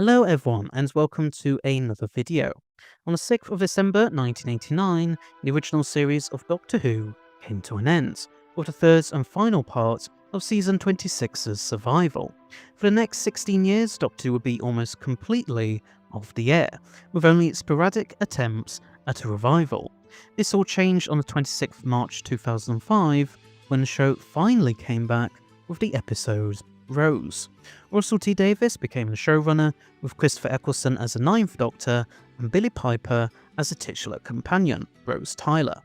Hello everyone and welcome to another video. On the 6th of December 1989, the original series of Doctor Who came to an end, with the third and final part of Season 26's survival. For the next 16 years, Doctor Who would be almost completely off the air, with only sporadic attempts at a revival. This all changed on the 26th of March 2005, when the show finally came back with the episode Rose. Russell T Davies became the showrunner, with Christopher Eccleston as the Ninth Doctor and Billie Piper as the titular companion, Rose Tyler.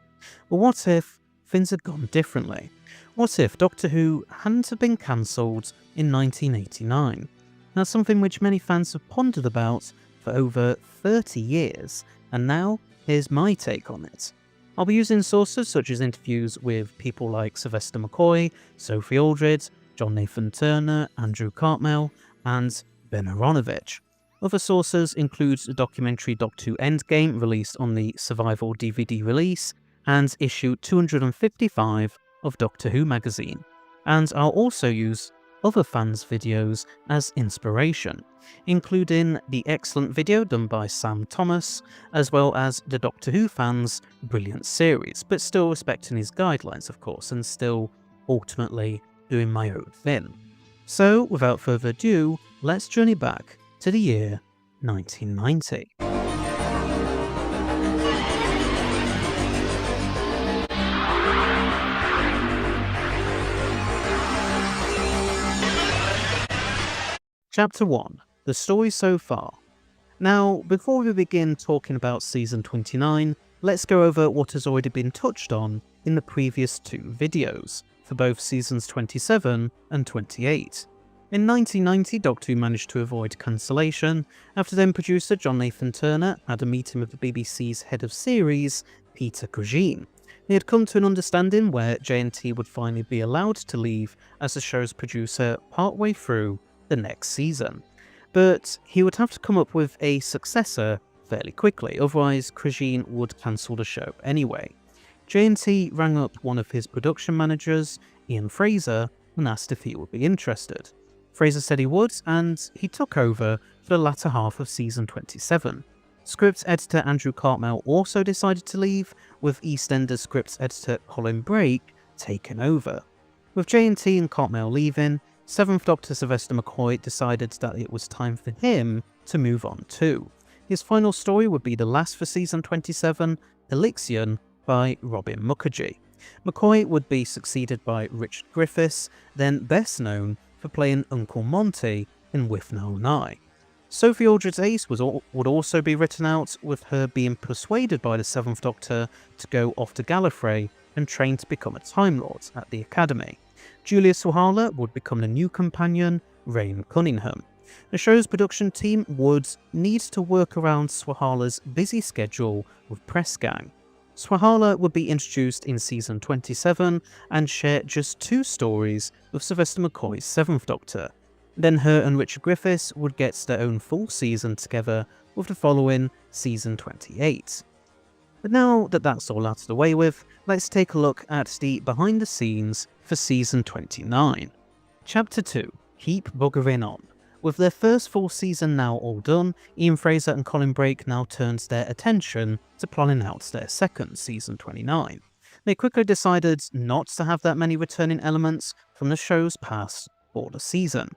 But what if things had gone differently? What if Doctor Who hadn't have been cancelled in 1989? That's something which many fans have pondered about for over 30 years, and now here's my take on it. I'll be using sources such as interviews with people like Sylvester McCoy, Sophie Aldred, John Nathan Turner, Andrew Cartmel, and Ben Aronovich. Other sources include the documentary Doctor Who Endgame, released on the Survival DVD release, and issue 255 of Doctor Who magazine. And I'll also use other fans' videos as inspiration, including the excellent video done by Sam Thomas, as well as the Doctor Who fans' brilliant series, but still respecting his guidelines, of course, and still ultimately doing my own thing. So, without further ado, let's journey back to the year 1990. Chapter 1. The story so far. Now, before we begin talking about Season 29, let's go over what has already been touched on in the previous two videos, for both Seasons 27 and 28. In 1990, Doctor Who managed to avoid cancellation after then producer John Nathan Turner had a meeting with the BBC's head of series, Peter Cushing. They had come to an understanding where JNT would finally be allowed to leave as the show's producer partway through the next season. But he would have to come up with a successor fairly quickly, otherwise Cushing would cancel the show anyway. JNT rang up one of his production managers, Ian Fraser, and asked if he would be interested. Fraser said he would, and he took over for the latter half of Season 27. Script editor Andrew Cartmel also decided to leave, with EastEnders script editor Colin Brake taking over. With JNT and Cartmel leaving, 7th Doctor Sylvester McCoy decided that it was time for him to move on too. His final story would be the last for Season 27, Elixion, by Robin Mukherjee. McCoy would be succeeded by Richard Griffiths, then best known for playing Uncle Monty in With No Nye. Sophie Aldred's ace would also be written out, with her being persuaded by the 7th Doctor to go off to Gallifrey and train to become a Time Lord at the Academy. Julia Sawalha would become the new companion, Rain Cunningham. The show's production team would need to work around Sawalha's busy schedule with press gang. Sawalha would be introduced in Season 27 and share just 2 stories with Sylvester McCoy's 7th Doctor. Then her and Richard Griffiths would get their own full season together with the following Season 28. But now that that's all out of the way with, let's take a look at the behind the scenes for Season 29. Chapter 2. Keep Buggering On. With their first full season now all done, Ian Fraser and Colin Brake now turned their attention to planning out their second Season 29. They quickly decided not to have that many returning elements from the show's past for the season,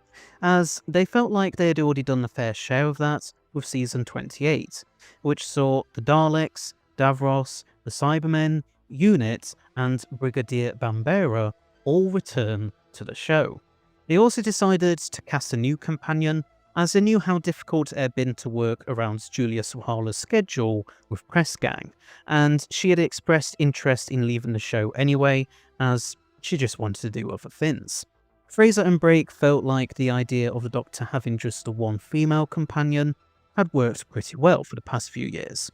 as they felt like they had already done a fair share of that with Season 28, which saw the Daleks, Davros, the Cybermen, Unit, and Brigadier Bambera all return to the show. They also decided to cast a new companion, as they knew how difficult it had been to work around Julia Sawalha's schedule with press gang, and she had expressed interest in leaving the show anyway, as she just wanted to do other things. Fraser and Brake felt like the idea of the Doctor having just the one female companion had worked pretty well for the past few years,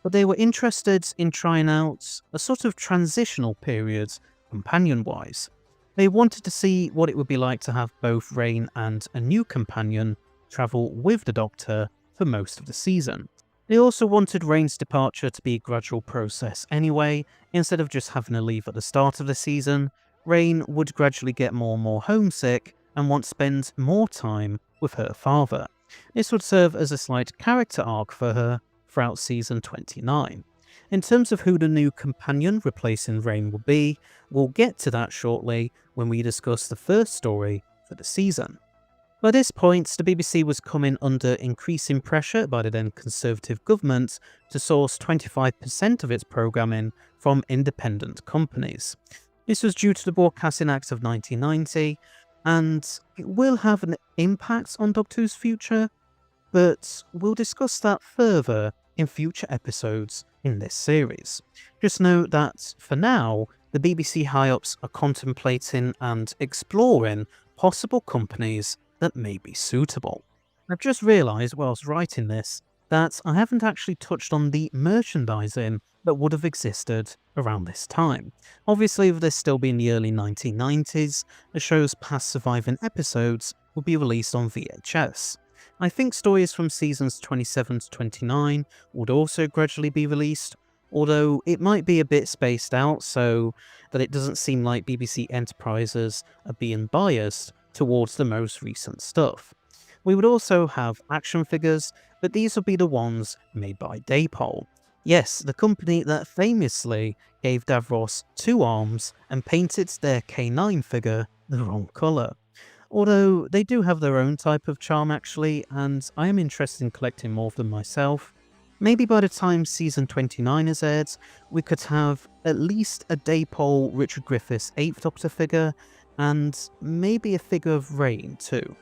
but they were interested in trying out a sort of transitional period companion-wise. They wanted to see what it would be like to have both Rain and a new companion travel with the Doctor for most of the season. They also wanted Rain's departure to be a gradual process anyway. Instead of just having her leave at the start of the season, Rain would gradually get more and more homesick and want to spend more time with her father. This would serve as a slight character arc for her throughout season 29. In terms of who the new companion replacing Rain will be, we'll get to that shortly when we discuss the first story for the season. By this point, the BBC was coming under increasing pressure by the then Conservative government to source 25% of its programming from independent companies. This was due to the Broadcasting Act of 1990, and it will have an impact on Doctor Who's future, but we'll discuss that further in future episodes in this series. Just note that, for now, the BBC high-ups are contemplating and exploring possible companies that may be suitable. I've just realised whilst writing this that I haven't actually touched on the merchandising that would have existed around this time. Obviously, with this still being the early 1990s, the show's past surviving episodes would be released on VHS. I think stories from seasons 27 to 29 would also gradually be released, although it might be a bit spaced out so that it doesn't seem like BBC Enterprises are being biased towards the most recent stuff. We would also have action figures, but these would be the ones made by Dapol. Yes, the company that famously gave Davros 2 arms and painted their K9 figure the wrong colour. Although they do have their own type of charm actually, and I am interested in collecting more of them myself. Maybe by the time season 29 is aired, we could have at least a Dapol Richard Griffiths 8th Doctor figure, and maybe a figure of Rain too.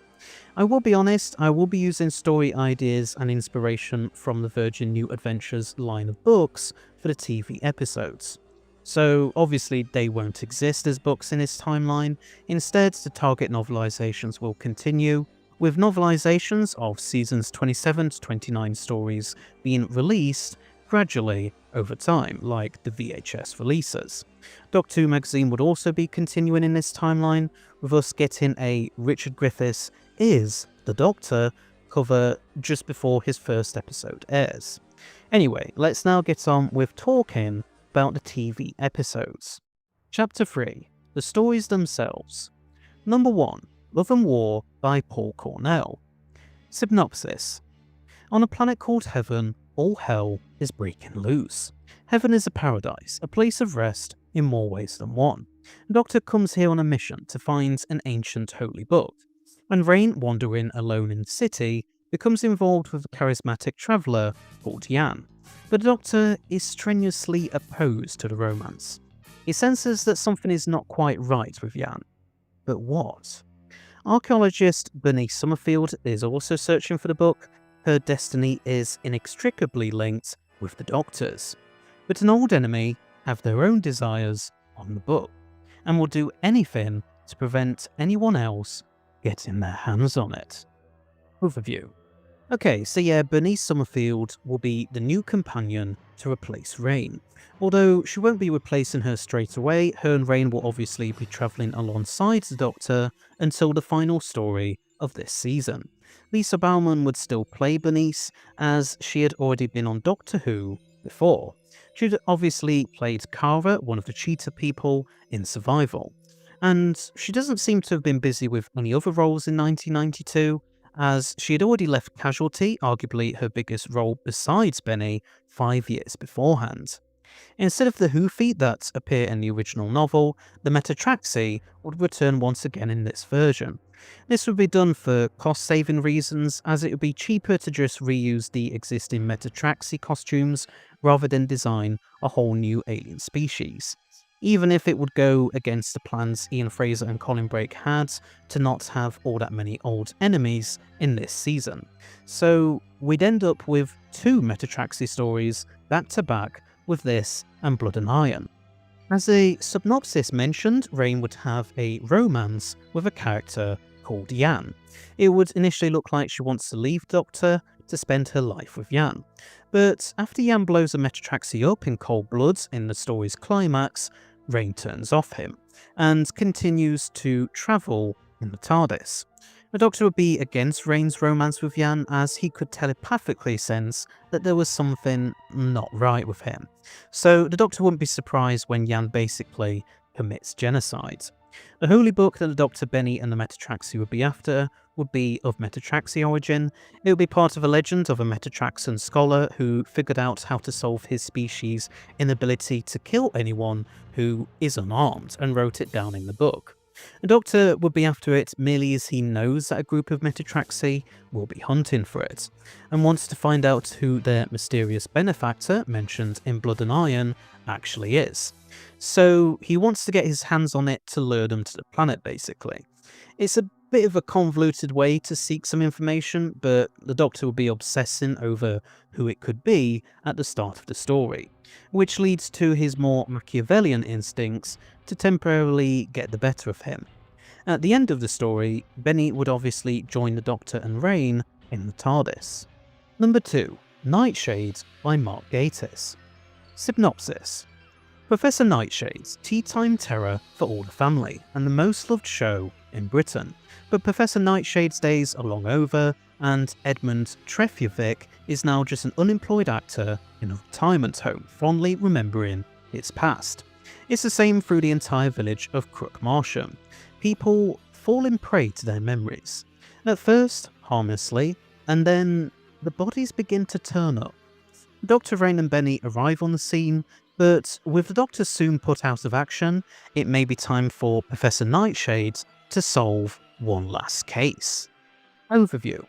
I will be honest, I will be using story ideas and inspiration from the Virgin New Adventures line of books for the TV episodes. So obviously they won't exist as books in this timeline, instead the target novelizations will continue, with novelizations of seasons 27 to 29 stories being released gradually over time, like the VHS releases. Doctor Who magazine would also be continuing in this timeline, with us getting a Richard Griffiths is the Doctor cover just before his first episode airs. Anyway, let's now get on with talking about the TV episodes. Chapter 3. The stories themselves. Number 1. Love and War by Paul Cornell. Synopsis. On a planet called Heaven, all hell is breaking loose. Heaven is a paradise, a place of rest in more ways than one. The Doctor comes here on a mission to find an ancient holy book, and Rain, wandering alone in the city, becomes involved with a charismatic traveller called Yan. But the Doctor is strenuously opposed to the romance. He senses that something is not quite right with Yan. But what? Archaeologist Bernice Summerfield is also searching for the book. Her destiny is inextricably linked with the Doctor's. But an old enemy have their own desires on the book, and will do anything to prevent anyone else getting their hands on it. Overview. Okay, so yeah, Bernice Summerfield will be the new companion to replace Rain. Although she won't be replacing her straight away, her and Rain will obviously be travelling alongside the Doctor until the final story of this season. Lisa Bauman would still play Bernice, as she had already been on Doctor Who before. She'd obviously played Kara, one of the cheetah people, in Survival. And she doesn't seem to have been busy with any other roles in 1992, as she had already left Casualty, arguably her biggest role besides Benny, 5 years beforehand. Instead of the Who feat that appear in the original novel, the Metatraxi would return once again in this version. This would be done for cost-saving reasons, as it would be cheaper to just reuse the existing Metatraxi costumes rather than design a whole new alien species, even if it would go against the plans Ian Fraser and Colin Brake had to not have all that many old enemies in this season. So we'd end up with 2 Metatraxi stories back to back with this and Blood and Iron. As a synopsis mentioned, Rain would have a romance with a character called Yan. It would initially look like she wants to leave Doctor to spend her life with Yan. But after Yan blows a Metatraxi up in cold blood in the story's climax, Rain turns off him, and continues to travel in the TARDIS. The Doctor would be against Rain's romance with Yan, as he could telepathically sense that there was something not right with him. So the Doctor wouldn't be surprised when Yan basically commits genocide. The holy book that the Doctor, Benny and the Metatraxi would be after would be of Metatraxy origin. It would be part of a legend of a Metatraxan scholar who figured out how to solve his species' inability to kill anyone who is unarmed and wrote it down in the book. The Doctor would be after it merely as he knows that a group of Metatraxy will be hunting for it, and wants to find out who their mysterious benefactor, mentioned in Blood and Iron, actually is. So he wants to get his hands on it to lure them to the planet, basically. It's a bit of a convoluted way to seek some information, but the Doctor will be obsessing over who it could be at the start of the story, which leads to his more Machiavellian instincts to temporarily get the better of him. At the end of the story, Benny would obviously join the Doctor and Rain in the TARDIS. Number 2. Nightshade by Mark Gatiss. Synopsis. Professor Nightshade's tea time terror for all the family, and the most loved show in Britain. But Professor Nightshade's days are long over, and Edmund Trefjavic is now just an unemployed actor in a retirement home, fondly remembering its past. It's the same through the entire village of Crook Marsham. People fall in prey to their memories. At first, harmlessly, and then the bodies begin to turn up. Dr. Rain and Benny arrive on the scene, but with the Doctor soon put out of action, it may be time for Professor Nightshade to solve one last case. Overview.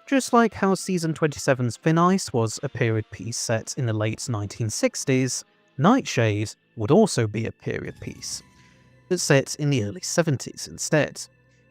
Just like how Season 27's Thin Ice was a period piece set in the late 1960s, Nightshade would also be a period piece, but set in the early 70s instead.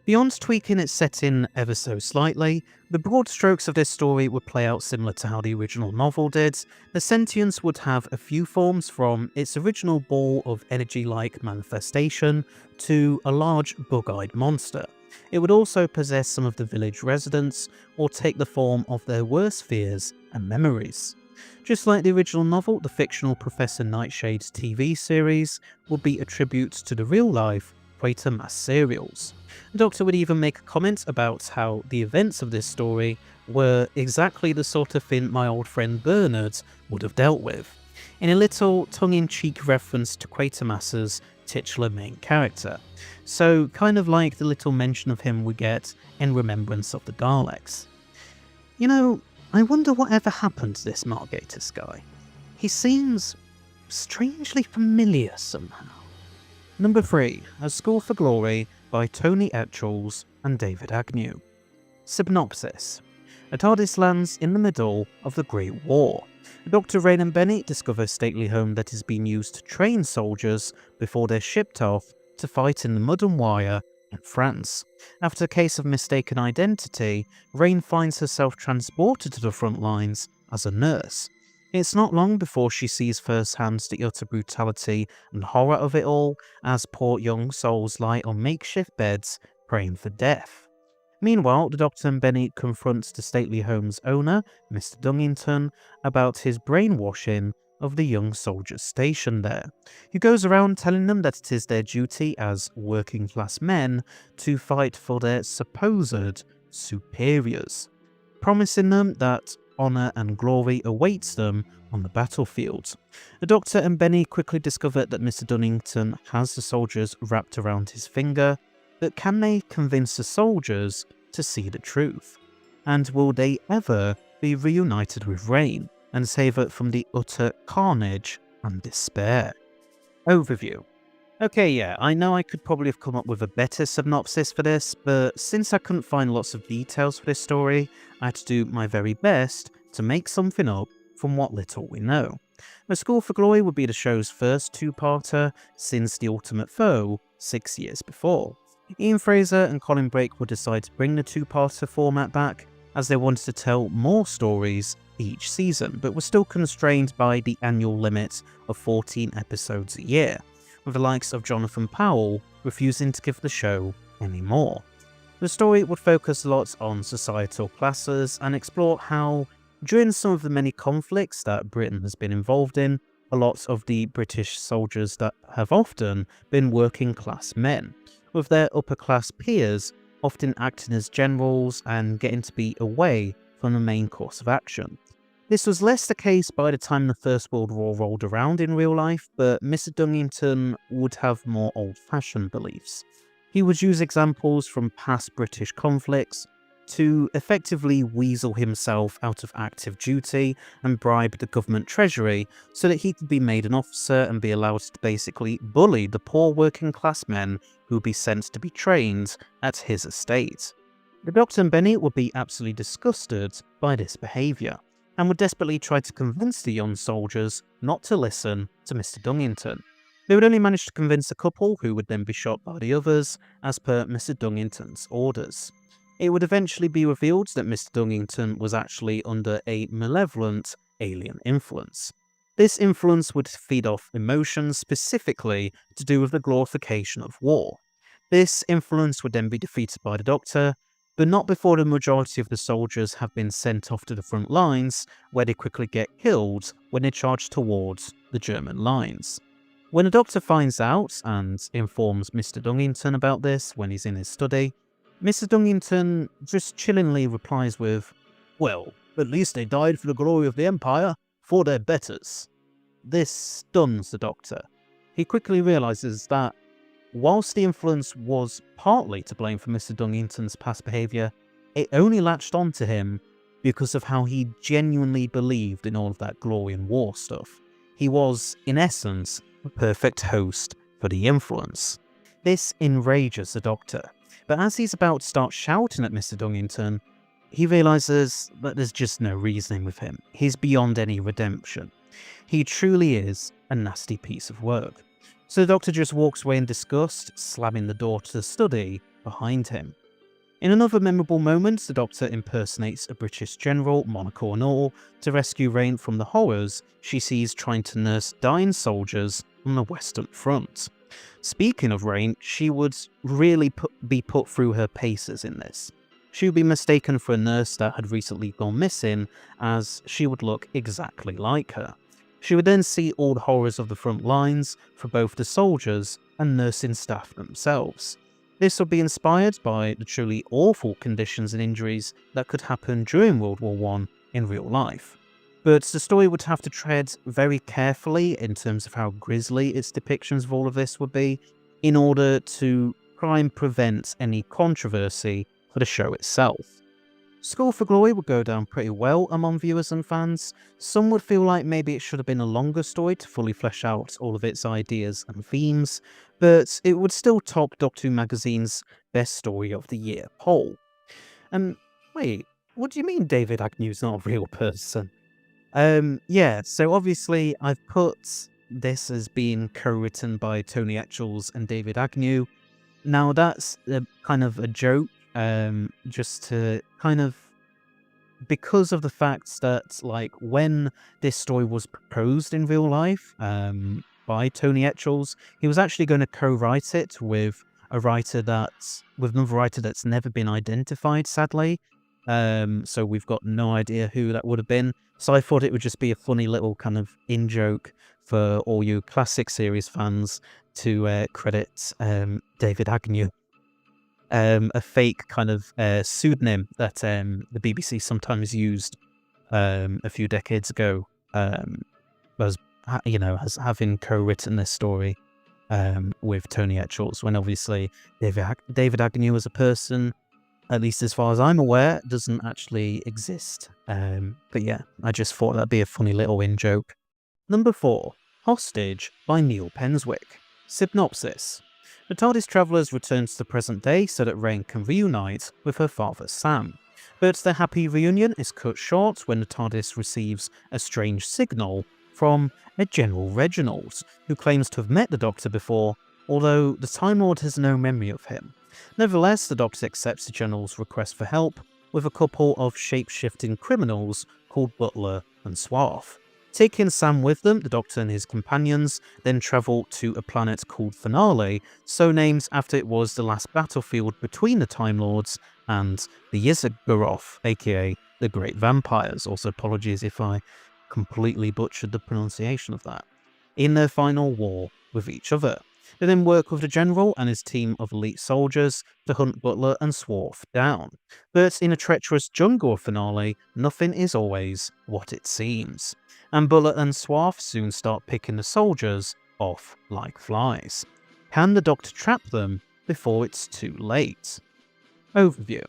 Beyond tweaking its setting ever so slightly, the broad strokes of this story would play out similar to how the original novel did. The sentience would have a few forms, from its original ball of energy-like manifestation to a large bug-eyed monster. It would also possess some of the village residents, or take the form of their worst fears and memories. Just like the original novel, the fictional Professor Nightshade's TV series would be a tribute to the real-life Quatermass serials. The Doctor would even make a comment about how the events of this story were exactly the sort of thing my old friend Bernard would have dealt with, in a little tongue-in-cheek reference to Quatermass's titular main character. So kind of like the little mention of him we get in Remembrance of the Daleks. You know, I wonder whatever happened to this Mark Gatiss guy. He seems strangely familiar somehow. Number 3. A School for Glory by Tony Etchells and David Agnew. Synopsis. A TARDIS lands in the middle of the Great War. Dr. Rain and Benny discover a stately home that has been used to train soldiers before they're shipped off to fight in the Mud and Wire in France. After a case of mistaken identity, Rain finds herself transported to the front lines as a nurse. It's not long before she sees firsthand the utter brutality and horror of it all, as poor young souls lie on makeshift beds praying for death. Meanwhile, the Doctor and Benny confronts the stately home's owner, Mr. Dungington, about his brainwashing of the young soldiers stationed there. He goes around telling them that it is their duty as working class men to fight for their supposed superiors, promising them that honour and glory awaits them on the battlefield. The Doctor and Benny quickly discover that Mr. Dunnington has the soldiers wrapped around his finger, but can they convince the soldiers to see the truth? And will they ever be reunited with Rain and save her from the utter carnage and despair? Overview. Okay, yeah, I know I could probably have come up with a better synopsis for this, but since I couldn't find lots of details for this story, I had to do my very best to make something up from what little we know. A School for Glory would be the show's first two-parter since The Ultimate Foe 6 years before. Ian Fraser and Colin Brake would decide to bring the two-parter format back, as they wanted to tell more stories each season, but were still constrained by the annual limit of 14 episodes a year, with the likes of Jonathan Powell refusing to give the show any more. The story would focus a lot on societal classes and explore how, during some of the many conflicts that Britain has been involved in, a lot of the British soldiers that have often been working class men, with their upper class peers often acting as generals and getting to be away from the main course of action. This was less the case by the time the First World War rolled around in real life, but Mr. Dungington would have more old-fashioned beliefs. He would use examples from past British conflicts, to effectively weasel himself out of active duty and bribe the government treasury so that he could be made an officer and be allowed to basically bully the poor working class men who would be sent to be trained at his estate. The Doctor and Benny would be absolutely disgusted by this behaviour and would desperately try to convince the young soldiers not to listen to Mr. Dungington. They would only manage to convince a couple who would then be shot by the others as per Mr. Dungington's orders. It would eventually be revealed that Mr. Dungington was actually under a malevolent alien influence. This influence would feed off emotions specifically to do with the glorification of war. This influence would then be defeated by the Doctor, but not before the majority of the soldiers have been sent off to the front lines, where they quickly get killed when they charge towards the German lines. When the Doctor finds out and informs Mr. Dungington about this when he's in his study, Mr. Dungington just chillingly replies with, "Well, at least they died for the glory of the Empire, for their betters." This stuns the Doctor. He quickly realises that whilst the influence was partly to blame for Mr. Dungington's past behaviour, it only latched onto him because of how he genuinely believed in all of that glory and war stuff. He was, in essence, a perfect host for the influence. This enrages the Doctor, but as he's about to start shouting at Mr. Dungington, he realises that there's just no reasoning with him. He's beyond any redemption. He truly is a nasty piece of work. So the Doctor just walks away in disgust, slamming the door to the study behind him. In another memorable moment, the Doctor impersonates a British general, monocle and all, to rescue Rain from the horrors she sees trying to nurse dying soldiers on the Western Front. Speaking of Rain, she would really be put through her paces in this. She would be mistaken for a nurse that had recently gone missing, as she would look exactly like her. She would then see all the horrors of the front lines for both the soldiers and nursing staff themselves. This would be inspired by the truly awful conditions and injuries that could happen during World War I in real life. But the story would have to tread very carefully in terms of how grisly its depictions of all of this would be, in order to try and prevent any controversy for the show itself. School for Glory would go down pretty well among viewers and fans. Some would feel like maybe it should have been a longer story to fully flesh out all of its ideas and themes, but it would still top Doctor Who Magazine's Best Story of the Year poll. Wait, what do you mean David Agnew's not a real person? Yeah, so obviously I've put this as being co-written by Tony Etchells and David Agnew. Now that's kind of a joke, just to kind of, because of the fact that, like, when this story was proposed in real life by Tony Etchells, he was actually going to co-write it with another writer that's never been identified, sadly. So we've got no idea who that would have been. So I thought it would just be a funny little kind of in-joke for all you classic series fans to credit David Agnew. A fake kind of pseudonym that the BBC sometimes used a few decades ago, as having co-written this story with Tony Etchells, when obviously David Agnew as a person, at least as far as I'm aware, doesn't actually exist. But yeah, I just thought that'd be a funny little in-joke. Number 4. Hostage by Neil Penswick. Synopsis. The TARDIS travellers return to the present day so that Rain can reunite with her father Sam. But their happy reunion is cut short when the TARDIS receives a strange signal from a General Reginald, who claims to have met the Doctor before, although the Time Lord has no memory of him. Nevertheless, the Doctor accepts the General's request for help with a couple of shape-shifting criminals called Butler and Swarf. Taking Sam with them, the Doctor and his companions then travel to a planet called Finale, so named after it was the last battlefield between the Time Lords and the Yzagoroth, aka the Great Vampires. Also, apologies if I completely butchered the pronunciation of that. In their final war with each other. They then work with the General and his team of elite soldiers to hunt Butler and Swarf down. But in a treacherous jungle of Finale, nothing is always what it seems. And Butler and Swarf soon start picking the soldiers off like flies. Can the Doctor trap them before it's too late? Overview.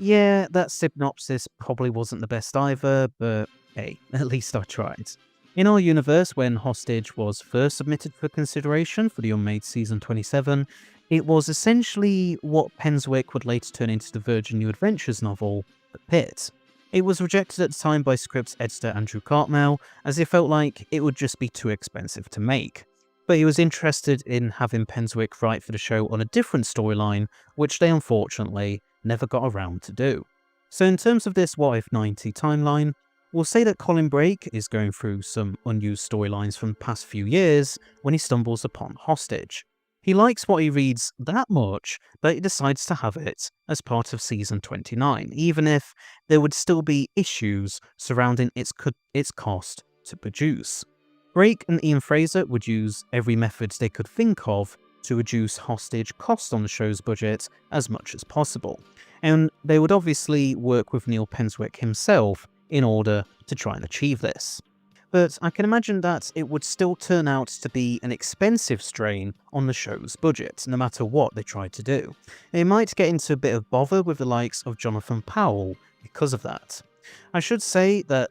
Yeah, that synopsis probably wasn't the best either, but hey, at least I tried. In our universe, when Hostage was first submitted for consideration for the unmade Season 27, it was essentially what Penswick would later turn into the Virgin New Adventures novel, The Pit. It was rejected at the time by scripts editor Andrew Cartmel, as he felt like it would just be too expensive to make. But he was interested in having Penswick write for the show on a different storyline, which they unfortunately never got around to do. So in terms of this What If 90 timeline, we'll say that Colin Brake is going through some unused storylines from the past few years when he stumbles upon Hostage. He likes what he reads that much that he decides to have it as part of Season 29, even if there would still be issues surrounding its cost to produce. Brake and Ian Fraser would use every method they could think of to reduce Hostage cost on the show's budget as much as possible, and they would obviously work with Neil Penswick himself in order to try and achieve this. But I can imagine that it would still turn out to be an expensive strain on the show's budget, no matter what they tried to do. It might get into a bit of bother with the likes of Jonathan Powell because of that. I should say that,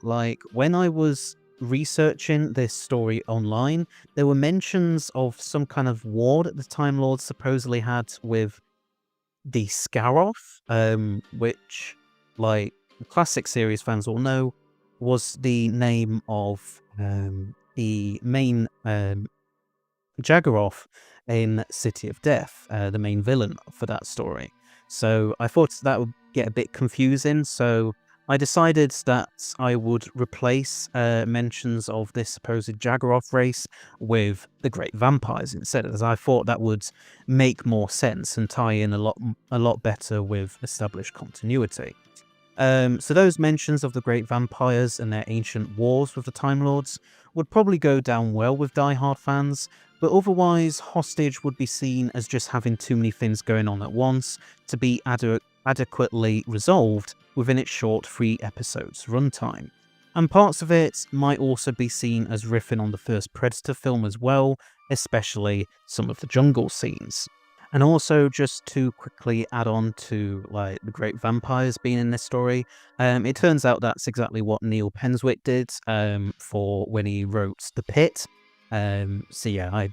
when I was researching this story online, there were mentions of some kind of war that the Time Lords supposedly had with the Scaroth, which, the classic series fans will know, was the name of the main Jaggeroth in City of Death, the main villain for that story. So I thought that would get a bit confusing, so I decided that I would replace mentions of this supposed Jaggeroth race with the Great Vampires instead, as I thought that would make more sense and tie in a lot better with established continuity. So those mentions of the Great Vampires and their ancient wars with the Time Lords would probably go down well with die-hard fans, but otherwise Hostage would be seen as just having too many things going on at once to be adequately resolved within its short 3 episodes runtime. And parts of it might also be seen as riffing on the first Predator film as well, especially some of the jungle scenes. And also, just to quickly add on to the Great Vampires being in this story, it turns out that's exactly what Neil Penswick did for when he wrote The Pit. So yeah,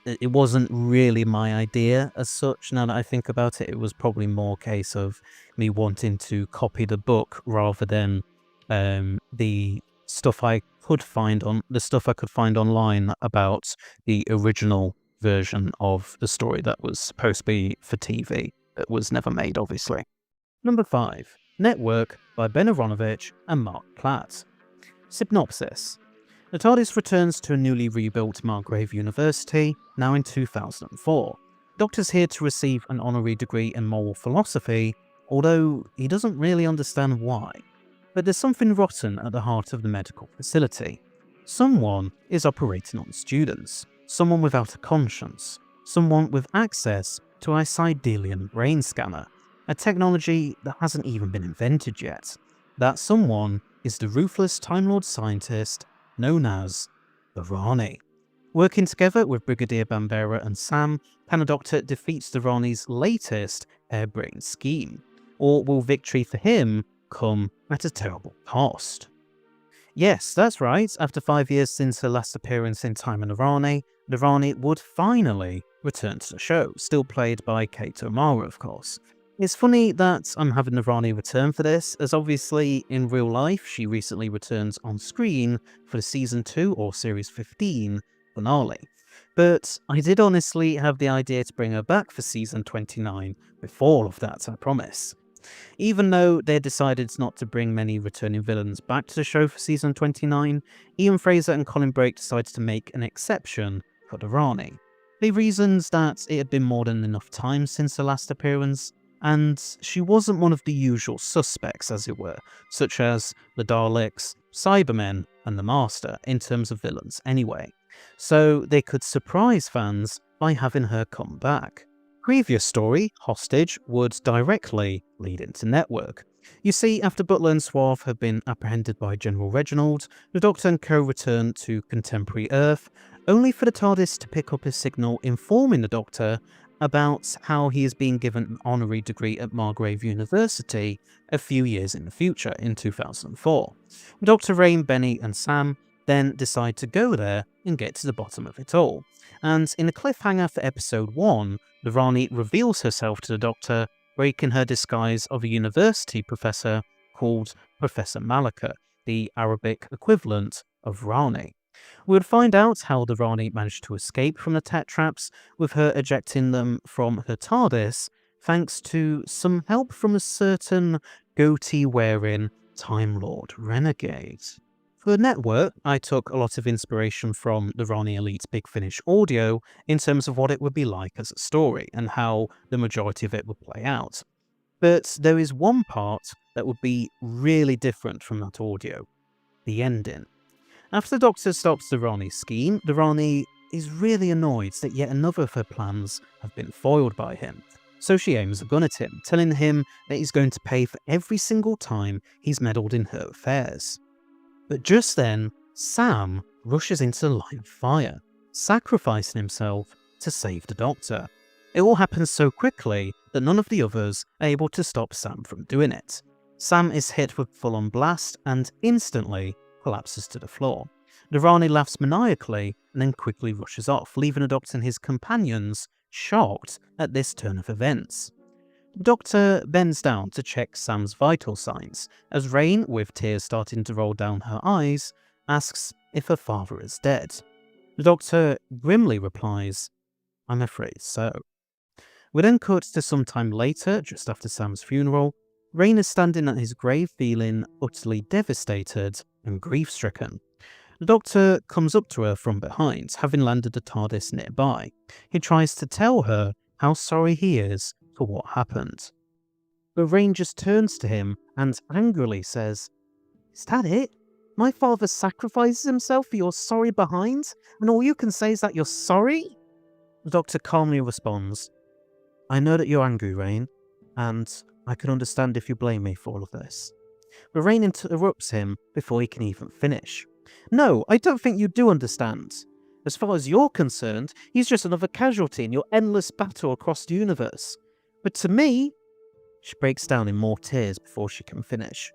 it wasn't really my idea as such. Now that I think about it, it was probably more a case of me wanting to copy the book rather than the stuff I could find online about the original version of the story that was supposed to be for TV that was never made, obviously. Number 5. Network by Ben Aronovich and Mark Platt. Synopsis. The TARDIS returns to a newly rebuilt Margrave University, now in 2004. Doctor's here to receive an honorary degree in moral philosophy, although he doesn't really understand why. But there's something rotten at the heart of the medical facility. Someone is operating on students. Someone without a conscience. Someone with access to a Sidelian brain scanner. A technology that hasn't even been invented yet. That someone is the ruthless Time Lord scientist known as the Rani. Working together with Brigadier Bambera and Sam, Panadoctor defeats the Rani's latest harebrained scheme. Or will victory for him come at a terrible cost? Yes, that's right. After 5 years since her last appearance in Time and the Rani would finally return to the show, still played by Kate O'Mara, of course. It's funny that I'm having the Rani return for this, as obviously in real life she recently returns on screen for the Season 2 or Series 15 finale. But I did honestly have the idea to bring her back for Season 29 before all of that, I promise. Even though they decided not to bring many returning villains back to the show for Season 29, Ian Fraser and Colin Brake decided to make an exception for the Rani. They reasoned that it had been more than enough time since her last appearance, and she wasn't one of the usual suspects, as it were, such as the Daleks, Cybermen, and the Master, in terms of villains anyway. So they could surprise fans by having her come back. Previous story, Hostage, would directly lead into Network. You see, after Butler and Swarth have been apprehended by General Reginald, the Doctor and co return to contemporary Earth, only for the TARDIS to pick up a signal informing the Doctor about how he is being given an honorary degree at Margrave University a few years in the future, in 2004. Dr. Rain, Benny and Sam then decide to go there and get to the bottom of it all. And in a cliffhanger for episode 1, the Rani reveals herself to the Doctor, breaking her disguise of a university professor called Professor Malika, the Arabic equivalent of Rani. We would find out how the Rani managed to escape from the Tet Traps, with her ejecting them from her TARDIS, thanks to some help from a certain goatee-wearing Time Lord renegade. For the network, I took a lot of inspiration from the Rani Elite's Big Finish audio in terms of what it would be like as a story, and how the majority of it would play out. But there is one part that would be really different from that audio: the ending. After the Doctor stops the Rani scheme, the Rani is really annoyed that yet another of her plans have been foiled by him. So she aims a gun at him, telling him that he's going to pay for every single time he's meddled in her affairs. But just then, Sam rushes into the line of fire, sacrificing himself to save the Doctor. It all happens so quickly that none of the others are able to stop Sam from doing it. Sam is hit with a full-on blast and instantly collapses to the floor. The Rani laughs maniacally and then quickly rushes off, leaving the Doctor and his companions shocked at this turn of events. The Doctor bends down to check Sam's vital signs, as Rain, with tears starting to roll down her eyes, asks if her father is dead. The Doctor grimly replies, "I'm afraid so." We then cut to some time later, just after Sam's funeral. Rain is standing at his grave feeling utterly devastated and grief-stricken. The Doctor comes up to her from behind, having landed the TARDIS nearby. He tries to tell her how sorry he is for what happened. But Rain just turns to him and angrily says, "Is that it? My father sacrifices himself for your sorry behind, and all you can say is that you're sorry?" The Doctor calmly responds, "I know that you're angry, Rain, and I can understand if you blame me for all of this." But Rain interrupts him before he can even finish. "No, I don't think you do understand. As far as you're concerned, he's just another casualty in your endless battle across the universe. But to me..." She breaks down in more tears before she can finish.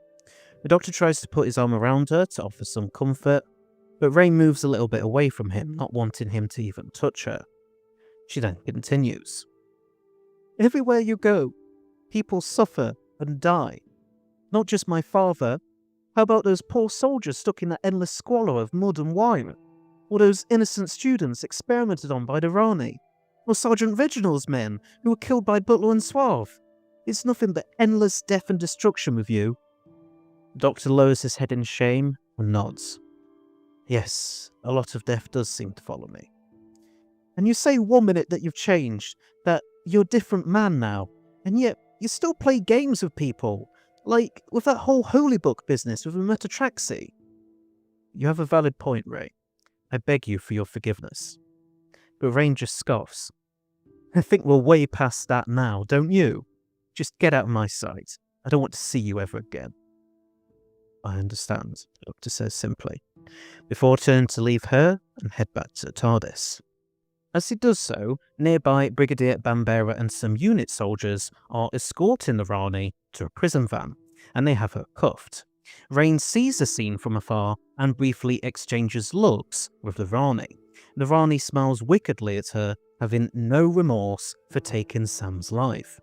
The Doctor tries to put his arm around her to offer some comfort, but Rain moves a little bit away from him, not wanting him to even touch her. She then continues, "Everywhere you go, people suffer and die. Not just my father. How about those poor soldiers stuck in that endless squalor of mud and wine? Or those innocent students experimented on by the Rani? Or Sergeant Reginald's men who were killed by Butler and Suave? It's nothing but endless death and destruction with you." The Doctor lowers his head in shame and nods. "Yes, a lot of death does seem to follow me. And you say one minute that you've changed, that you're a different man now, and yet you still play games with people, like with that whole holy book business with Metatraxy." "You have a valid point, Ray. I beg you for your forgiveness." But Rain just scoffs. "I think we're way past that now, don't you? Just get out of my sight. I don't want to see you ever again." "I understand," the Doctor says simply, before turning to leave her and head back to the TARDIS. As he does so, nearby Brigadier Bambera and some unit soldiers are escorting the Rani to a prison van, and they have her cuffed. Rain sees the scene from afar and briefly exchanges looks with the Rani. The Rani smiles wickedly at her, having no remorse for taking Sam's life.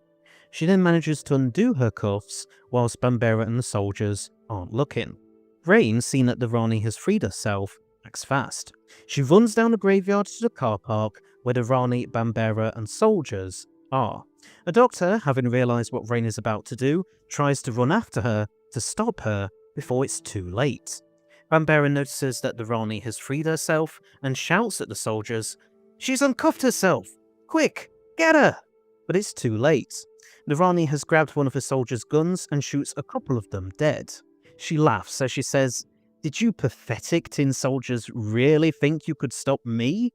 She then manages to undo her cuffs, whilst Bambera and the soldiers aren't looking. Rain, seeing that the Rani has freed herself, acts fast. She runs down the graveyard to the car park where the Rani, Bambera and soldiers are. The Doctor, having realised what Rain is about to do, tries to run after her to stop her before it's too late. Bambera notices that the Rani has freed herself and shouts at the soldiers, "She's uncuffed herself! Quick, get her!" But it's too late. The Rani has grabbed one of the soldiers' guns and shoots a couple of them dead. She laughs as she says, "Did you pathetic tin soldiers really think you could stop me?"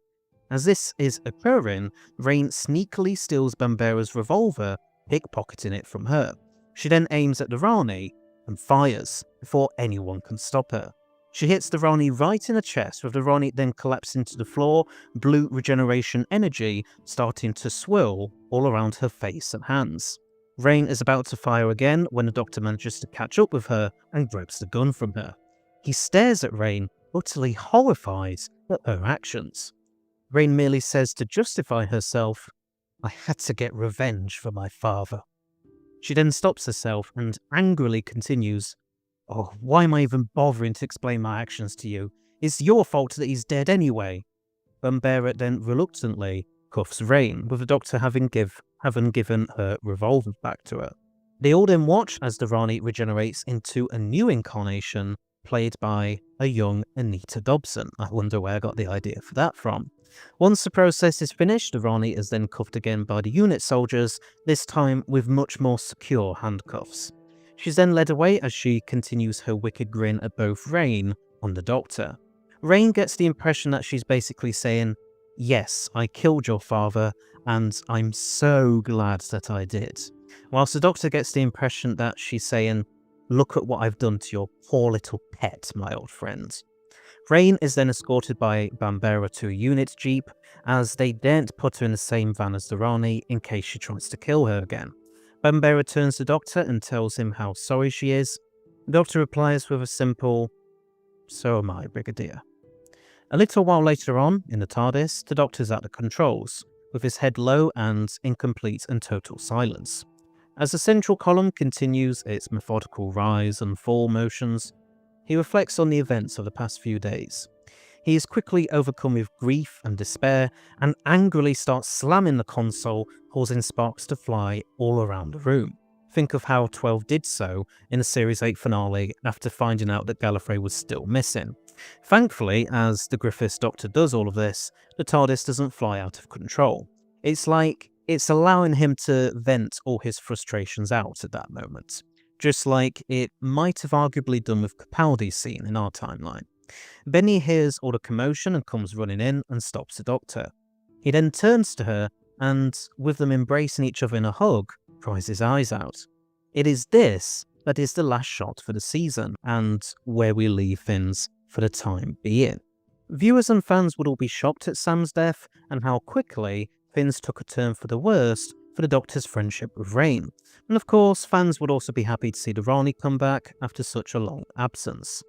As this is occurring, Rain sneakily steals Bambera's revolver, pickpocketing it from her. She then aims at the Rani and fires before anyone can stop her. She hits the Rani right in the chest, with the Rani then collapsing to the floor, blue regeneration energy starting to swirl all around her face and hands. Rain is about to fire again when the Doctor manages to catch up with her and grabs the gun from her. He stares at Rain, utterly horrified at her actions. Rain merely says to justify herself, "I had to get revenge for my father." She then stops herself and angrily continues, "Oh, why am I even bothering to explain my actions to you? It's your fault that he's dead anyway." Bambera then reluctantly cuffs Rain, with the Doctor having given her revolver back to her. They all then watch as the Rani regenerates into a new incarnation, played by a young Anita Dobson. I wonder where I got the idea for that from. Once the process is finished, the Rani is then cuffed again by the unit soldiers, this time with much more secure handcuffs. She's then led away as she continues her wicked grin at both Rain and the Doctor. Rain gets the impression that she's basically saying, "Yes, I killed your father, and I'm so glad that I did." Whilst the Doctor gets the impression that she's saying, "Look at what I've done to your poor little pet, my old friend." Rain is then escorted by Bambera to a unit jeep, as they daren't put her in the same van as the Rani in case she tries to kill her again. Bambera turns to the Doctor and tells him how sorry she is. The Doctor replies with a simple, "So am I, Brigadier." A little while later on, in the TARDIS, the Doctor's at the controls, with his head low and in complete and total silence. As the central column continues its methodical rise and fall motions, he reflects on the events of the past few days. He is quickly overcome with grief and despair, and angrily starts slamming the console, causing sparks to fly all around the room. Think of how 12 did so in the Series 8 finale after finding out that Gallifrey was still missing. Thankfully, as the Griffiths Doctor does all of this, the TARDIS doesn't fly out of control. It's like it's allowing him to vent all his frustrations out at that moment, just like it might have arguably done with Capaldi's scene in our timeline. Benny hears all the commotion and comes running in and stops the Doctor. He then turns to her and, with them embracing each other in a hug, cries his eyes out. It is this that is the last shot for the season, and where we leave things for the time being. Viewers and fans would all be shocked at Sam's death and how quickly things took a turn for the worst for the Doctor's friendship with Rain. And of course, fans would also be happy to see the Rani come back after such a long absence.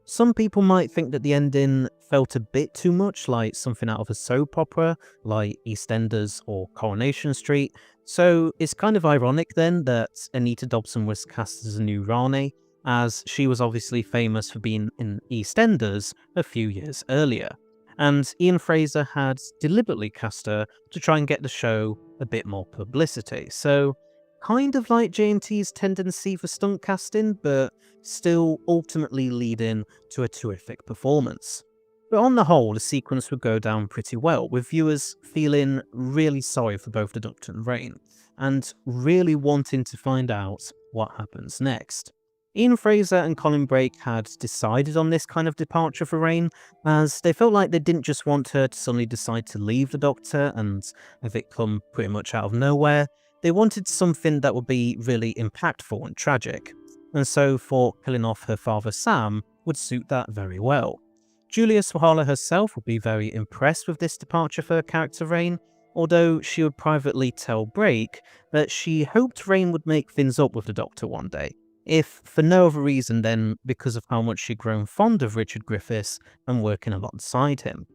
Some people might think that the ending felt a bit too much like something out of a soap opera, like EastEnders or Coronation Street, so it's kind of ironic then that Anita Dobson was cast as a new Rani, as she was obviously famous for being in EastEnders a few years earlier, and Ian Fraser had deliberately cast her to try and get the show a bit more publicity, so kind of like JNT's tendency for stunt casting, but still ultimately leading to a terrific performance. But on the whole, the sequence would go down pretty well, with viewers feeling really sorry for both the Doctor and Rain, and really wanting to find out what happens next. Ian Fraser and Colin Brake had decided on this kind of departure for Rain, as they felt like they didn't just want her to suddenly decide to leave the Doctor and have it come pretty much out of nowhere. They wanted something that would be really impactful and tragic, and so thought killing off her father Sam would suit that very well. Julia Sawalha herself would be very impressed with this departure for her character Rain, although she would privately tell Brake that she hoped Rain would make things up with the Doctor one day, if for no other reason than because of how much she'd grown fond of Richard Griffiths and working alongside him.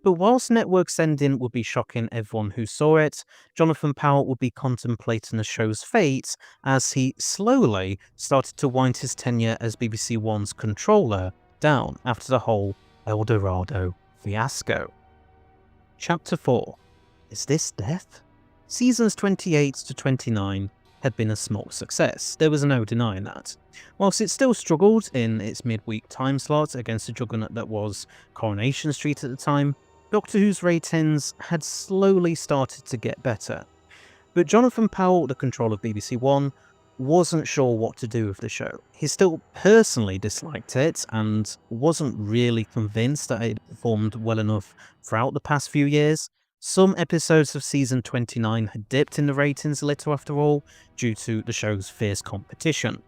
But whilst Network's ending would be shocking everyone who saw it, Jonathan Powell would be contemplating the show's fate as he slowly started to wind his tenure as BBC One's controller down after the whole El Dorado fiasco. Chapter 4. Is this death? Seasons 28 to 29 had been a small success, there was no denying that. Whilst it still struggled in its midweek time slot against the juggernaut that was Coronation Street at the time, Doctor Who's ratings had slowly started to get better. But Jonathan Powell, the controller of BBC One, wasn't sure what to do with the show. He still personally disliked it and wasn't really convinced that it performed well enough throughout the past few years. Some episodes of season 29 had dipped in the ratings a little after all, due to the show's fierce competition.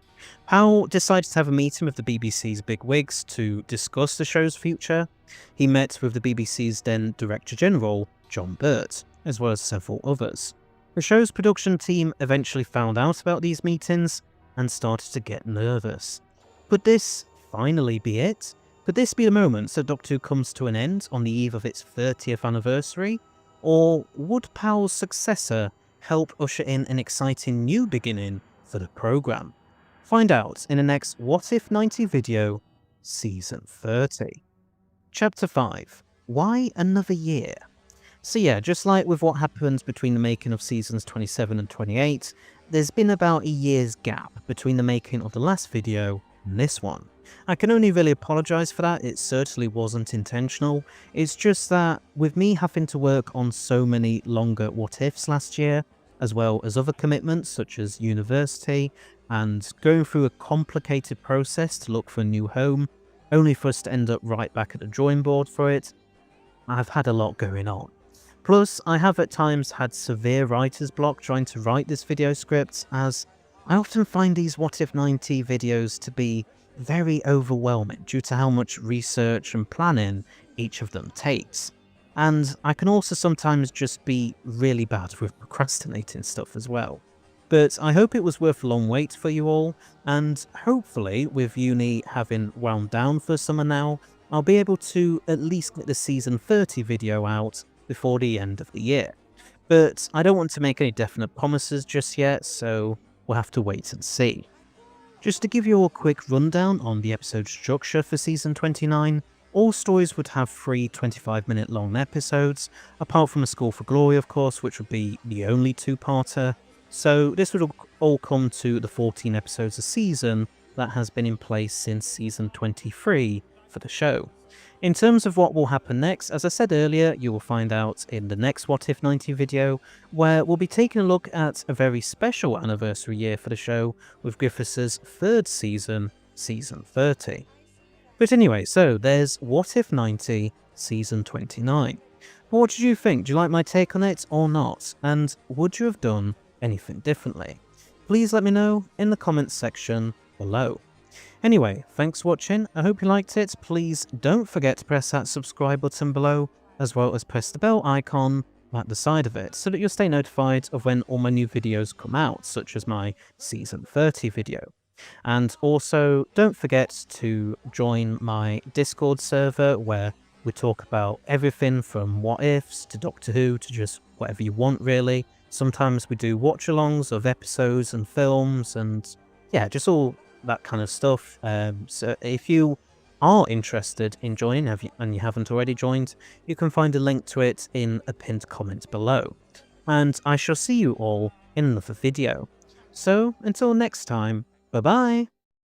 Powell decided to have a meeting with the BBC's bigwigs to discuss the show's future. He met with the BBC's then Director General, John Burt, as well as several others. The show's production team eventually found out about these meetings and started to get nervous. Could this finally be it? Could this be the moment that Doctor Who comes to an end on the eve of its 30th anniversary? Or would Powell's successor help usher in an exciting new beginning for the programme? Find out in the next What If 90 video, Season 30. Chapter 5. Why Another Year? So yeah, just like with what happened between the making of Seasons 27 and 28, there's been about a year's gap between the making of the last video and this one. I can only really apologise for that, it certainly wasn't intentional. It's just that with me having to work on so many longer what ifs last year, as well as other commitments such as university, and going through a complicated process to look for a new home, only for us to end up right back at the drawing board for it, I've had a lot going on. Plus, I have at times had severe writer's block trying to write this video script, as I often find these What If 90 videos to be very overwhelming due to how much research and planning each of them takes. And I can also sometimes just be really bad with procrastinating stuff as well. But I hope it was worth a long wait for you all, and hopefully with uni having wound down for summer now, I'll be able to at least get the Season 30 video out before the end of the year. But I don't want to make any definite promises just yet, so we'll have to wait and see. Just to give you a quick rundown on the episode structure for Season 29, all stories would have 3 25-minute long episodes, apart from A School for Glory of course, which would be the only two-parter. So this would all come to the 14 episodes a season that has been in place since Season 23 for the show. In terms of what will happen next, as I said earlier, you will find out in the next What If 90 video, where we'll be taking a look at a very special anniversary year for the show with Griffiths' third season, Season 30. But anyway, so there's What If 90, Season 29. What did you think? Do you like my take on it or not? And would you have done anything differently? Please let me know in the comments section below. Anyway, thanks for watching, I hope you liked it. Please don't forget to press that subscribe button below, as well as press the bell icon at the side of it, so that you'll stay notified of when all my new videos come out, such as my Season 30 video. And also, don't forget to join my Discord server, where we talk about everything from what ifs to Doctor Who to just whatever you want really. Sometimes we do watch-alongs of episodes and films, and yeah, just all that kind of stuff. So if you are interested in joining and you haven't already joined, you can find a link to it in a pinned comment below. And I shall see you all in another video. So until next time, bye bye!